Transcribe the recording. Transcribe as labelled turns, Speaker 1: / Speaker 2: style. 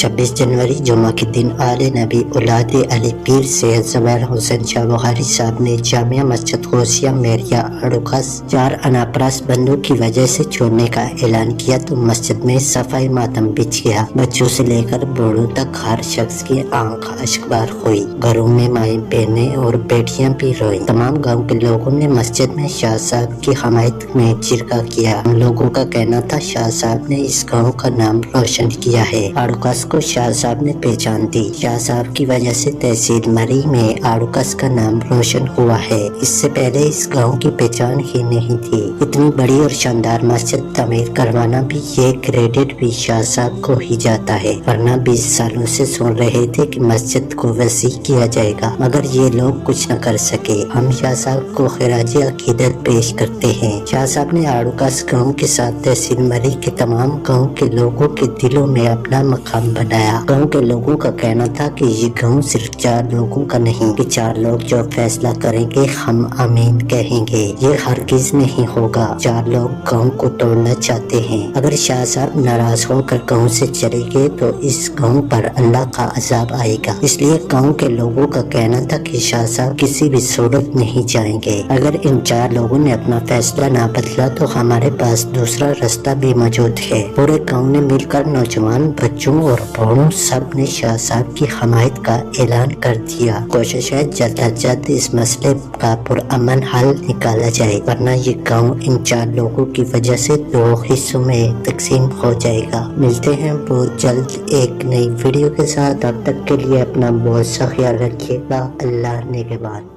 Speaker 1: 26 जनवरी जुम्मा के दिन आले नबी औलाद अली पीर सैयद ज़ुबैर हुसैन शाह बुखारी साहब ने जामिया मस्जिद गौसिया मेरिया अड़ुखस 4 अनापरस्त बंदों की वजह से छोड़ने का ऐलान किया तो मस्जिद में सफाई मातम बिछ गया। बच्चों से लेकर बूढ़ों तक हर शख्स की आंख अश्कबार हुई। घरों में माएं, बहनें और बेटियां भी रोई। तमाम गाँव के लोगों ने मस्जिद में शाह साहब की हमायत में चिरका किया। हम लोगों का कहना था शाह साहब ने इस गाँव का नाम रोशन किया है। आड़ूकस को शाह साहब ने पहचान दी। शाह साहब की वजह से तहसील मरी में आड़ूकस का नाम रोशन हुआ है। इससे पहले इस गांव की पहचान ही नहीं थी। इतनी बड़ी और शानदार मस्जिद तमीर करवाना भी ये क्रेडिट भी शाह साहब को ही जाता है, वरना 20 सालों से सुन रहे थे कि मस्जिद को वसी किया जाएगा, मगर ये लोग कुछ न कर सके। हम शाह साहब को खिराज अकीदत पेश करते हैं। शाह साहब ने आड़ूकस गाँव के साथ तहसील मरी के तमाम गाँव के लोगों के दिलों में अपना मकाम बनाया। गांव के लोगों का कहना था कि ये गांव सिर्फ 4 लोगों का नहीं कि 4 लोग जो फैसला करेंगे हम आमीन कहेंगे। ये हरगिज नहीं होगा। 4 लोग गांव को तोड़ना चाहते हैं। अगर शाह साहब नाराज होकर गांव से चले गए तो इस गांव पर अल्लाह का अजाब आएगा। इसलिए गांव के लोगों का कहना था कि शाह साहब किसी भी सूरत नहीं जाएंगे। अगर इन 4 लोगों ने अपना फैसला ना बदला तो हमारे पास दूसरा रास्ता भी मौजूद है। पूरे गाँव ने मिलकर नौजवान, बच्चों और बूढ़ों सब ने शाह साहब की हमायत का ऐलान कर दिया। कोशिश है जल्द अज जल्द इस मसले का पुरअमन हल निकाला जाए, वरना ये गांव इन 4 लोगों की वजह से 2 हिस्सों में तकसीम हो जाएगा। मिलते हैं बहुत जल्द एक नई वीडियो के साथ। तब तक के लिए अपना बहुत सा ख्याल रखिएगा। अल्लाह ने के बाद।